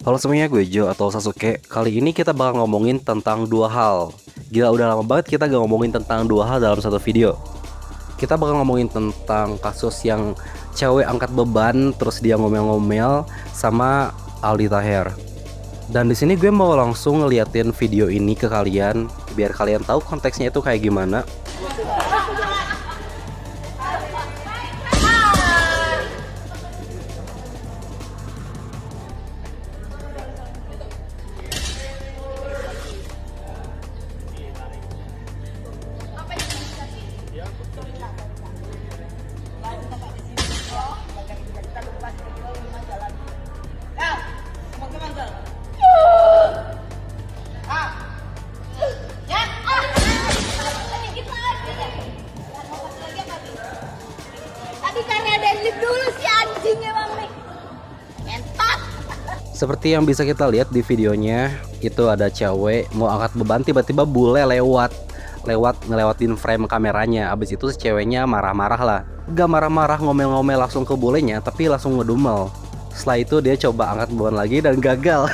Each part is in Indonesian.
Halo semuanya, gue Jo atau Sasuke. Kali ini kita bakal ngomongin tentang dua hal. Gila, udah lama banget kita gak ngomongin tentang dua hal dalam satu video. Kita bakal ngomongin tentang kasus yang cewek angkat beban terus dia ngomel-ngomel sama Aldi Taher. Dan di sini gue mau langsung ngeliatin video ini ke kalian biar kalian tahu konteksnya itu kayak gimana. Tadi karena deadlift dulu si anjing emang nih. Entot. Seperti yang bisa kita lihat di videonya, itu ada cewek mau angkat beban, tiba-tiba bule lewat ngelewatin frame kameranya. Abis itu si ceweknya marah-marah lah. Gak marah-marah ngomel-ngomel langsung ke bulenya, tapi langsung ngedumel. Setelah itu dia coba angkat beban lagi dan gagal.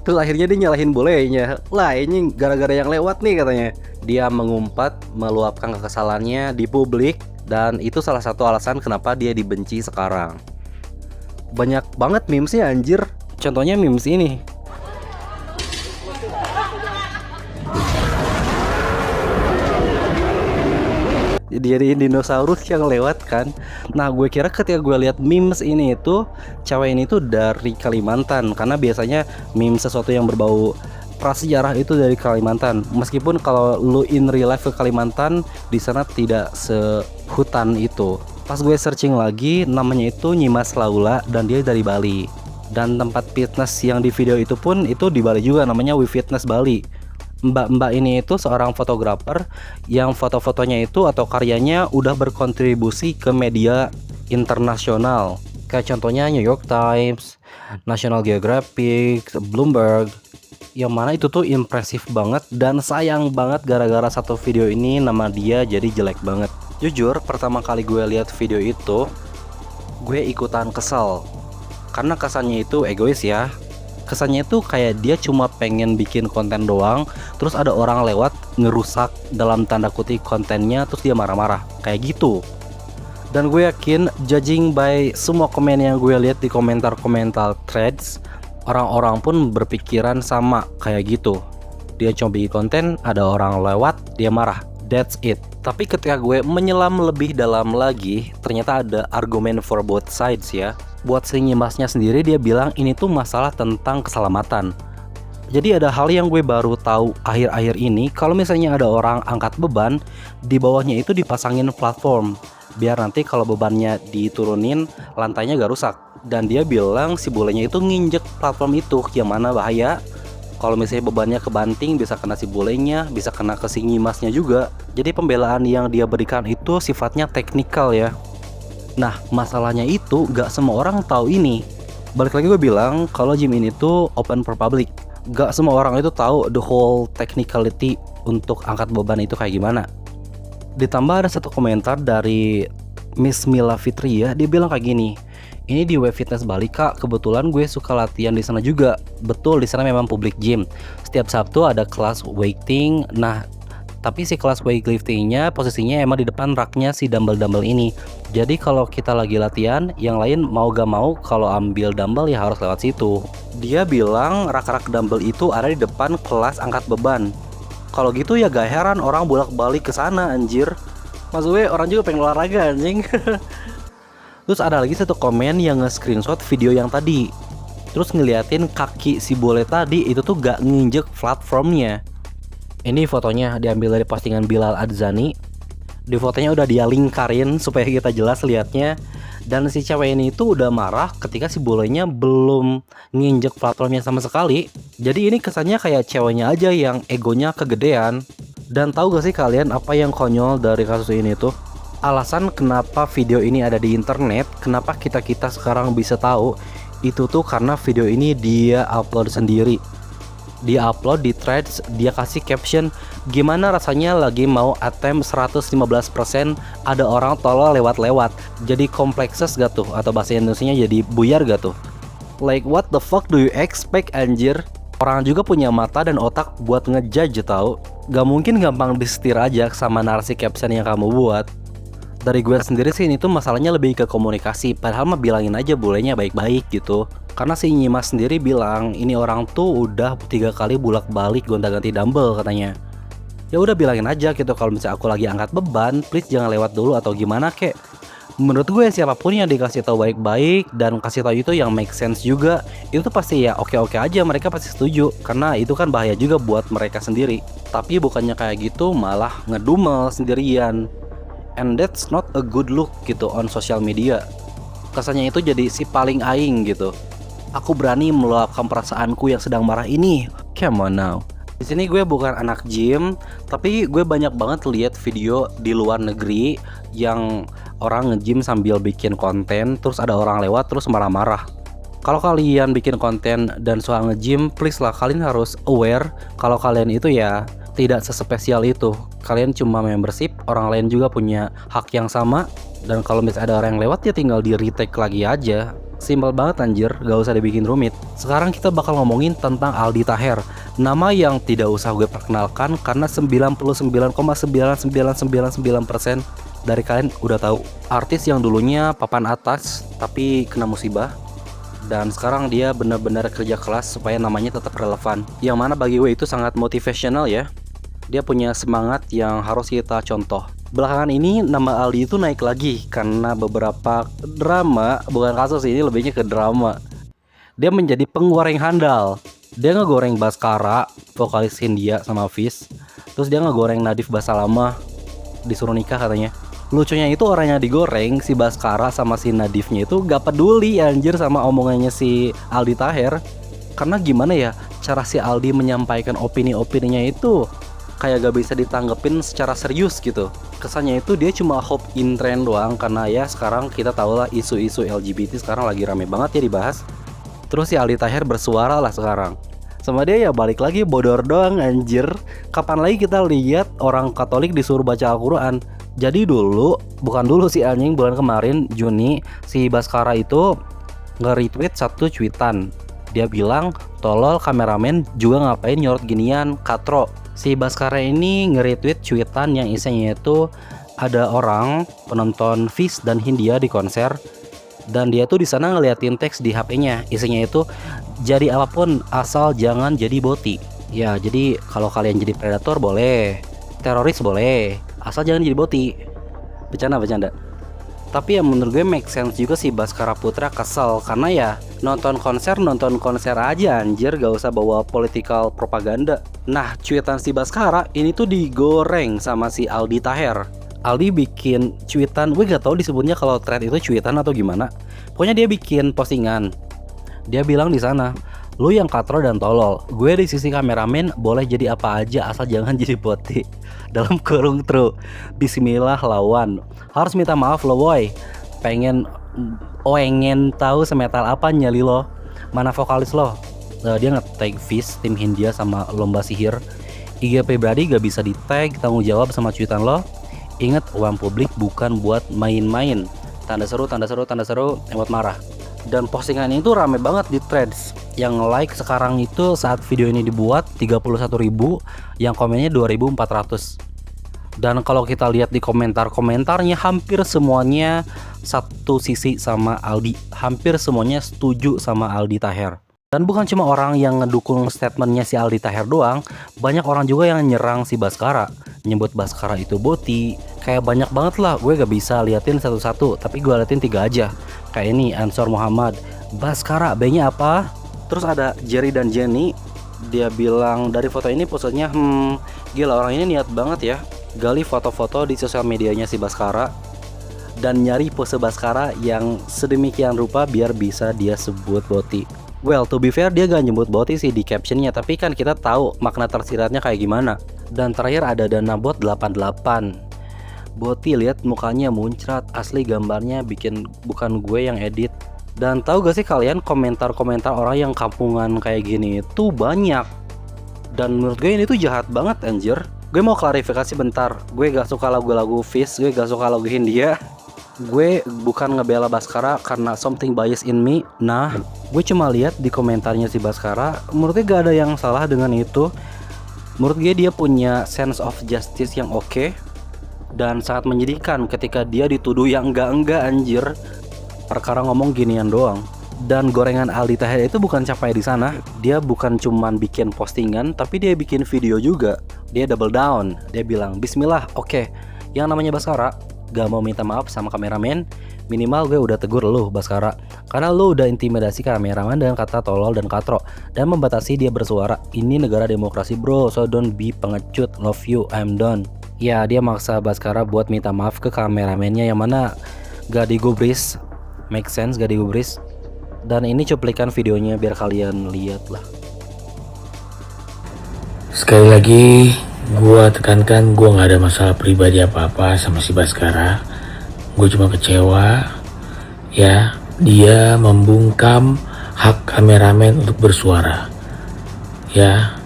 Terus akhirnya dia nyalahin bulenya. Lah ini gara-gara yang lewat nih katanya. Dia mengumpat, meluapkan kekesalannya di publik. Dan itu salah satu alasan kenapa dia dibenci sekarang. Banyak banget memesnya anjir. Contohnya memes ini. Jadi dinosaurus yang lewat kan. Nah gue kira ketika gue lihat memes ini itu cewek ini tuh dari Kalimantan, karena biasanya meme sesuatu yang berbau prasejarah itu dari Kalimantan. Meskipun kalau lu in real life ke Kalimantan, di sana tidak sehutan itu. Pas gue searching lagi, namanya itu Nyimas Laula dan dia dari Bali. Dan tempat fitness yang di video itu pun itu di Bali juga, namanya We Fitness Bali. Mbak-mbak ini itu seorang fotografer yang foto-fotonya itu atau karyanya udah berkontribusi ke media internasional. Kayak contohnya New York Times, National Geographic, Bloomberg. Yang mana itu tuh impresif banget dan sayang banget gara-gara satu video ini nama dia jadi jelek banget. Jujur pertama kali gue lihat video itu gue ikutan kesel. Karena kesannya itu egois ya. Kesannya itu kayak dia cuma pengen bikin konten doang, terus ada orang lewat ngerusak dalam tanda kutip kontennya, terus dia marah-marah kayak gitu. Dan gue yakin judging by semua komen yang gue lihat di komentar-komentar threads, orang-orang pun berpikiran sama kayak gitu. Dia cuma bikin konten, ada orang lewat, dia marah. That's it. Tapi ketika gue menyelam lebih dalam lagi, ternyata ada argumen for both sides ya. Buat si Nyimasnya sendiri, dia bilang ini tuh masalah tentang keselamatan. Jadi ada hal yang gue baru tahu akhir-akhir ini, kalau misalnya ada orang angkat beban, di bawahnya itu dipasangin platform, biar nanti kalau bebannya diturunin, lantainya gak rusak. Dan dia bilang si bulenya itu nginjek platform itu, yang mana bahaya. Kalau misalnya bebannya kebanting, bisa kena si bulenya, bisa kena ke si Nyimasnya juga. Jadi pembelaan yang dia berikan itu sifatnya teknikal ya. Nah masalahnya itu gak semua orang tahu ini. Balik lagi gue bilang kalau gym ini tuh open for public. Gak semua orang itu tahu the whole technicality untuk angkat beban itu kayak gimana. Ditambah ada satu komentar dari Miss Mila Fitria, dia bilang kayak gini. Ini di We Fitness Bali kak, kebetulan gue suka latihan di sana juga. Betul, di sana memang public gym. Setiap Sabtu ada kelas weighting. Nah tapi si kelas weightliftingnya posisinya emang di depan raknya si dumbbell-dumbbell ini. Jadi kalau kita lagi latihan, yang lain mau gak mau kalau ambil dumbbell ya harus lewat situ. Dia bilang rak-rak dumbbell itu ada di depan kelas angkat beban. Kalau gitu ya gak heran orang bolak-balik ke sana anjir. Maksudnya orang juga pengen olahraga anjing. Terus ada lagi satu komen yang nge-screenshot video yang tadi. Terus ngeliatin kaki si bule tadi itu tuh gak nginjek platformnya. Ini fotonya diambil dari postingan Bilal Adzani. Di fotonya udah dia lingkarin supaya kita jelas liatnya. Dan si cewek ini tuh udah marah ketika si bulenya belum nginjek platformnya sama sekali. Jadi ini kesannya kayak ceweknya aja yang egonya kegedean. Dan tahu gak sih kalian apa yang konyol dari kasus ini tuh? Alasan kenapa video ini ada di internet, kenapa kita sekarang bisa tahu, itu tuh karena video ini dia upload sendiri. Dia upload di threads, dia kasih caption, gimana rasanya lagi mau attempt 115% ada orang tolol lewat-lewat. Jadi komplekses gak tuh? Atau bahasa Indonesianya jadi buyar gak tuh? Like what the fuck do you expect anjir? Orang juga punya mata dan otak buat ngejudge tau. Gak mungkin gampang disetir aja sama narasi caption yang kamu buat. Dari gue sendiri sih ini tuh masalahnya lebih ke komunikasi. Padahal mah bilangin aja bolehnya baik-baik gitu. Karena si Nyimas sendiri bilang ini orang tuh udah 3 kali bolak-balik gonta-ganti dumbbell katanya. Ya udah bilangin aja gitu kalau misalnya aku lagi angkat beban, please jangan lewat dulu atau gimana kek. Menurut gue siapapun yang dikasih tahu baik-baik dan kasih tahu itu yang make sense juga, itu tuh pasti ya oke-oke aja, mereka pasti setuju. Karena itu kan bahaya juga buat mereka sendiri. Tapi bukannya kayak gitu malah ngedumel sendirian. And that's not a good look gitu on social media. Kesannya itu jadi si paling aing gitu. Aku berani meluapkan perasaanku yang sedang marah ini. Come on now. Di sini gue bukan anak gym, tapi gue banyak banget lihat video di luar negeri yang orang nge-gym sambil bikin konten, terus ada orang lewat terus marah-marah. Kalau kalian bikin konten dan suka nge-gym, please lah kalian harus aware kalau kalian itu ya tidak sespesial itu. Kalian cuma membership, orang lain juga punya hak yang sama. Dan kalau misalnya ada orang yang lewat ya tinggal di retake lagi aja. Simpel banget anjir, gak usah dibikin rumit. Sekarang kita bakal ngomongin tentang Aldi Taher. Nama yang tidak usah gue perkenalkan karena 99,9999% dari kalian udah tahu. Artis yang dulunya papan atas tapi kena musibah. Dan sekarang dia benar-benar kerja keras supaya namanya tetap relevan. Yang mana bagi gue itu sangat motivational ya. Dia punya semangat yang harus kita contoh. Belakangan ini nama Aldi itu naik lagi karena beberapa drama, bukan kasus ini lebihnya ke drama. Dia menjadi penggoreng handal. Dia ngegoreng Baskara, vokalis Hindia sama Fis. Terus dia ngegoreng Nadif Basalamah, disuruh nikah katanya. Lucunya itu orang yang digoreng, si Baskara sama si Nadifnya itu gak peduli anjir sama omongannya si Aldi Taher. Karena gimana ya, cara si Aldi menyampaikan opini-opininya itu kayak gak bisa ditanggepin secara serius gitu. Kesannya itu dia cuma hop in trend doang. Karena ya sekarang kita tahu lah isu-isu LGBT sekarang lagi rame banget ya dibahas. Terus si Aldi Taher bersuara lah sekarang. Sama dia ya balik lagi bodor doang anjir. Kapan lagi kita lihat orang Katolik disuruh baca Al-Quran? Jadi bukan dulu si anjing, bulan kemarin Juni si Baskara itu nge-retweet satu cuitan. Dia bilang tolol kameramen juga ngapain nyorot ginian katro. Si Baskara ini nge-retweet cuitan yang isinya itu ada orang penonton Fis dan Hindia di konser. Dan dia tuh di sana ngeliatin teks di HP-nya. Isinya itu jadi apapun asal jangan jadi boti. Ya jadi kalau kalian jadi predator boleh, teroris boleh, asal jangan jadi boti. Bercanda. Tapi ya menurut gue make sense juga sih Baskara Putra kesel. Karena ya nonton konser aja anjir, gak usah bawa political propaganda. Nah cuitan si Baskara ini tuh digoreng sama si Aldi Taher. Aldi bikin cuitan, gue gak tahu disebutnya kalau thread itu cuitan atau gimana. Pokoknya dia bikin postingan. Dia bilang di sana, lu yang katro dan tolol, gue di sisi kameramen boleh jadi apa aja asal jangan jadi boti. Dalam kurung true. Bismillah lawan. Harus minta maaf lo boy. Pengen tahu semetal apa nyali lo. Mana vokalis lo? Dia nge-tag Fis, tim Hindia sama lomba sihir. IG pribadi gak bisa di-tag, tanggung jawab sama cuitan lo. Ingat uang publik bukan buat main-main. Tanda seru, emot marah. Dan postingan itu rame banget di threads. Yang like sekarang itu saat video ini dibuat 31.000, yang komennya 2.400. Dan kalau kita lihat di komentarnya hampir semuanya satu sisi sama Aldi. Hampir semuanya setuju sama Aldi Taher. Dan bukan cuma orang yang ngedukung statementnya si Aldi Taher doang, banyak orang juga yang nyerang si Baskara, nyebut Baskara itu boti. Kayak banyak banget lah, gue gak bisa liatin satu-satu, tapi gue liatin 3 aja. Kayak ini Ansor Muhammad, Baskara B-nya apa? Terus ada Jerry dan Jenny, dia bilang dari foto ini posenya gila orang ini niat banget ya, gali foto-foto di sosial medianya si Baskara dan nyari pose Baskara yang sedemikian rupa biar bisa dia sebut boti. Well, to be fair dia gak nyebut boti sih di captionnya, tapi kan kita tahu makna tersiratnya kayak gimana. Dan terakhir ada Danabot 88. Boti lihat mukanya muncrat, asli gambarnya bikin bukan gue yang edit. Dan tahu gak sih kalian komentar-komentar orang yang kampungan kayak gini itu banyak. Dan menurut gue ini tuh jahat banget anjir. Gue mau klarifikasi bentar, gue gak suka lagu-lagu Fis, gue gak suka lagu Hindia. gue bukan ngebela Baskara karena something bias in me. Nah, gue cuma lihat di komentarnya si Baskara, menurutnya gak ada yang salah dengan itu. Menurut gue dia punya sense of justice yang oke, dan sangat menyedihkan ketika dia dituduh yang enggak anjir, perkara ngomong ginian doang. Dan gorengan Aldi Taher itu bukan capai di sana. Dia bukan cuman bikin postingan, tapi dia bikin video juga. Dia double down. Dia bilang, "Bismillah, oke. Yang namanya Baskara gak mau minta maaf sama kameramen, minimal gue udah tegur lu Baskara, karena lu udah intimidasi kameramen dengan kata tolol dan katro, dan membatasi dia bersuara. Ini negara demokrasi bro, so don't be pengecut. Love you, I'm done." Ya, dia maksa Baskara buat minta maaf ke kameramennya, yang mana gak digubris. Make sense, gak digubris. Dan ini cuplikan videonya biar kalian lihat lah. Sekali lagi gue tekankan, gue gak ada masalah pribadi apa-apa sama si Baskara. Gue cuma kecewa ya, dia membungkam hak kameramen untuk bersuara. Ya,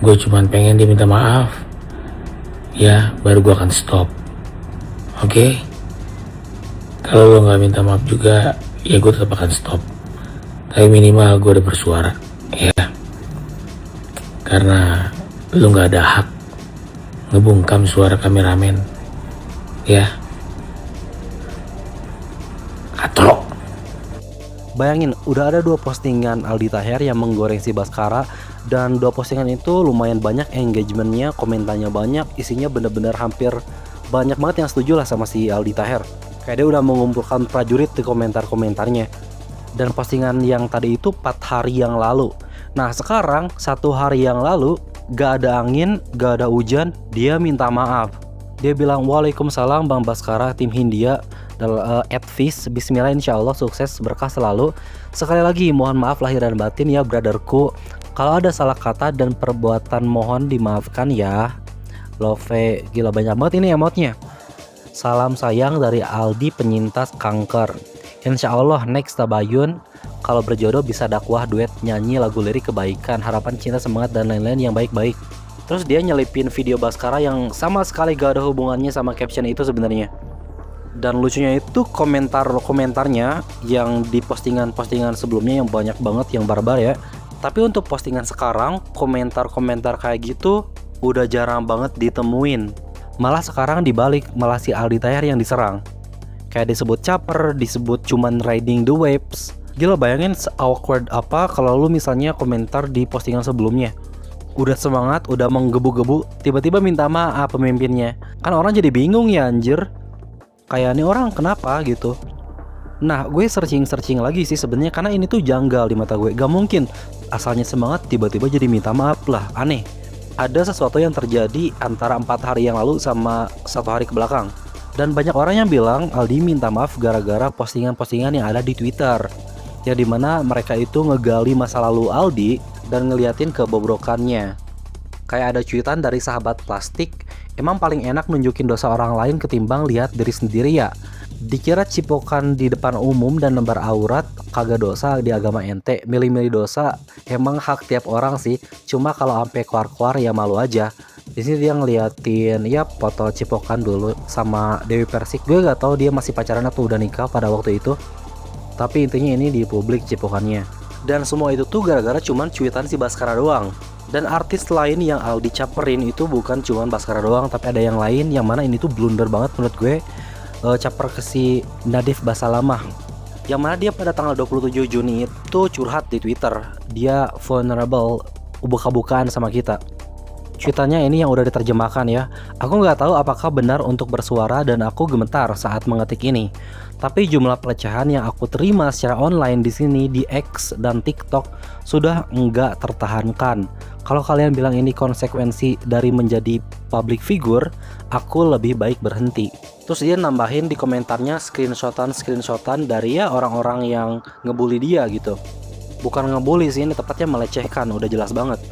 gue cuma pengen dia minta maaf, ya baru gue akan stop. Oke? Kalau lo gak minta maaf juga, ya gue tetap akan stop. Tapi minimal gue udah bersuara, ya. Karena lu gak ada hak ngebungkam suara kameramen, ya. Katro. Bayangin, udah ada 2 postingan Aldi Taher yang menggoreng si Baskara, dan 2 postingan itu lumayan banyak engagementnya, komentarnya banyak, isinya bener-bener hampir banyak banget yang setuju lah sama si Aldi Taher. Kayak dia udah mengumpulkan prajurit di komentar-komentarnya. Dan postingan yang tadi itu 4 hari yang lalu. Nah sekarang 1 hari yang lalu, gak ada angin, gak ada hujan, dia minta maaf. Dia bilang, "Waalaikumsalam Bang Baskara, tim Hindia, Advis, bismillah insyaallah sukses berkah selalu. Sekali lagi mohon maaf lahir dan batin ya brotherku. Kalau ada salah kata dan perbuatan mohon dimaafkan ya." Love, gila banyak banget ini emotnya. Salam sayang dari Aldi penyintas kanker. Insya Allah next tabayun, kalau berjodoh bisa dakwah duet nyanyi lagu lirik kebaikan, harapan cinta semangat dan lain-lain yang baik-baik. Terus dia nyelipin video Baskara yang sama sekali gak ada hubungannya sama caption itu sebenarnya. Dan lucunya itu komentarnya yang di postingan-postingan sebelumnya yang banyak banget yang barbar ya. Tapi untuk postingan sekarang, komentar-komentar kayak gitu udah jarang banget ditemuin. Malah sekarang dibalik, malah si Aldi Taher yang diserang. Kayak disebut caper, disebut cuman riding the waves. Gila bayangin awkward apa kalau lu misalnya komentar di postingan sebelumnya. Udah semangat, udah menggebu-gebu, tiba-tiba minta maaf pemimpinnya. Kan orang jadi bingung ya anjir. Kayak ini orang kenapa gitu. Nah gue searching lagi sih sebenarnya, karena ini tuh janggal di mata gue. Gak mungkin asalnya semangat tiba-tiba jadi minta maaf lah, aneh. Ada sesuatu yang terjadi antara 4 hari yang lalu sama 1 hari ke belakang. Dan banyak orang yang bilang Aldi minta maaf gara-gara postingan-postingan yang ada di Twitter, ya dimana mereka itu ngegali masa lalu Aldi dan ngeliatin kebobrokannya. Kayak ada cuitan dari sahabat plastik, "Emang paling enak nunjukin dosa orang lain ketimbang lihat diri sendiri ya? Dikira cipokan di depan umum dan lembar aurat kagak dosa di agama ente. Milih-milih dosa emang hak tiap orang sih. Cuma kalau sampai keluar-keluar ya malu aja." Di sini dia ngeliatin ya foto cipokan dulu sama Dewi Persik. Gue gak tahu dia masih pacaran atau udah nikah pada waktu itu. Tapi intinya ini di publik cipokannya. Dan semua itu tuh gara-gara cuman cuitan si Baskara doang. Dan artis lain yang Aldi caperin itu bukan cuman Baskara doang, tapi ada yang lain yang mana ini tuh blunder banget menurut gue. Caper ke si Nadif Basalamah, yang mana dia pada tanggal 27 Juni itu curhat di Twitter. Dia vulnerable, buka-bukaan sama kita. Cuitannya ini yang udah diterjemahkan ya. "Aku nggak tahu apakah benar untuk bersuara dan aku gemetar saat mengetik ini. Tapi jumlah pelecehan yang aku terima secara online di sini di X dan TikTok sudah nggak tertahankan. Kalau kalian bilang ini konsekuensi dari menjadi public figure, aku lebih baik berhenti." Terus dia nambahin di komentarnya screenshotan dari ya orang-orang yang ngebully dia gitu. Bukan ngebully sih, ini tepatnya melecehkan, udah jelas banget.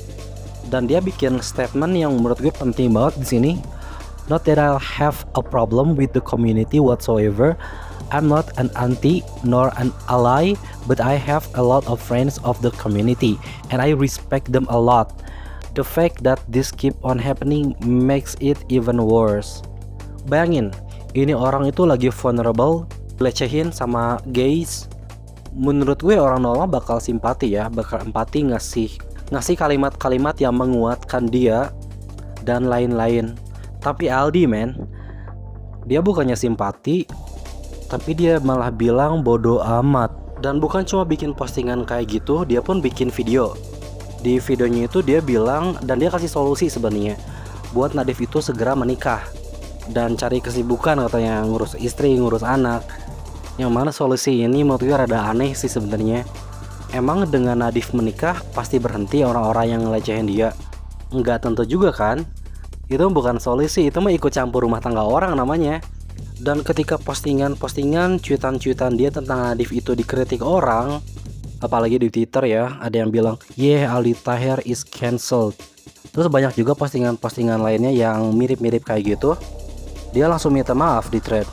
Dan dia bikin statement yang menurut gue penting banget di sini. "Not that I have a problem with the community whatsoever. I'm not an anti nor an ally, but I have a lot of friends of the community and I respect them a lot. The fact that this keep on happening makes it even worse." Bayangin, Ini orang itu lagi vulnerable, lecehin sama gays. Menurut gue orang normal bakal simpati ya, bakal empati, ngasih kalimat-kalimat yang menguatkan dia dan lain-lain. Tapi Aldi men, dia bukannya simpati, tapi dia malah bilang bodoh amat. Dan bukan cuma bikin postingan kayak gitu, dia pun bikin video. Di videonya itu dia bilang, dan dia kasih solusi sebenarnya buat Nadif itu segera menikah dan cari kesibukan, katanya ngurus istri, ngurus anak. Yang mana solusi ini menurut gue rada aneh sih sebenarnya. Emang dengan Nadif menikah pasti berhenti orang-orang yang ngelecehin dia? Enggak tentu juga kan. Itu bukan solusi, itu mah ikut campur rumah tangga orang namanya. Dan ketika postingan-postingan, cuitan-cuitan dia tentang Nadif itu dikritik orang, apalagi di Twitter ya, ada yang bilang, "Yeah, Aldi Taher is cancelled." Terus banyak juga postingan-postingan lainnya yang mirip-mirip kayak gitu. Dia langsung minta maaf di thread.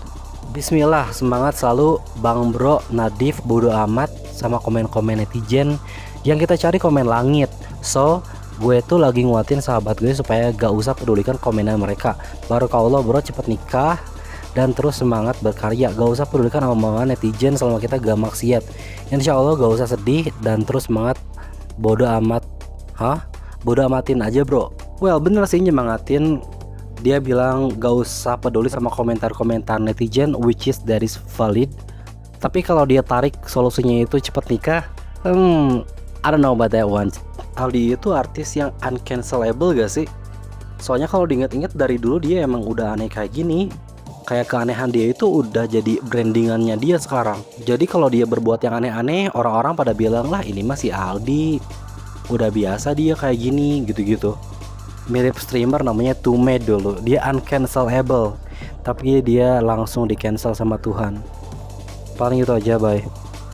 Bismillah, semangat selalu Bang Bro Nadif, bodo amat sama komen-komen netizen yang kita cari komen langit. So, gue tuh lagi nguatin sahabat gue supaya gak usah pedulikan komenan mereka. Barakallah bro, cepet nikah dan terus semangat berkarya. Gak usah pedulikan omongan netizen selama kita gak maksiat. Insya Allah gak usah sedih dan terus semangat. Bodo amat. Hah? Bodo amatin aja bro. Well, bener sih nyemangatin. Dia bilang gak usah peduli sama komentar-komentar netizen, which is that is valid. Tapi kalau dia tarik solusinya itu cepet nikah, I don't know about that one. Aldi itu artis yang uncancelable gak sih? Soalnya kalau diinget-inget dari dulu dia emang udah aneh kayak gini. Kayak keanehan dia itu udah jadi brandingannya dia sekarang. Jadi kalau dia berbuat yang aneh-aneh, orang-orang pada bilang lah ini masih Aldi, udah biasa dia kayak gini, gitu-gitu. Mirip streamer namanya Tume dulu. Dia uncancelable, tapi dia langsung di cancel sama Tuhan. Paling itu aja, bye.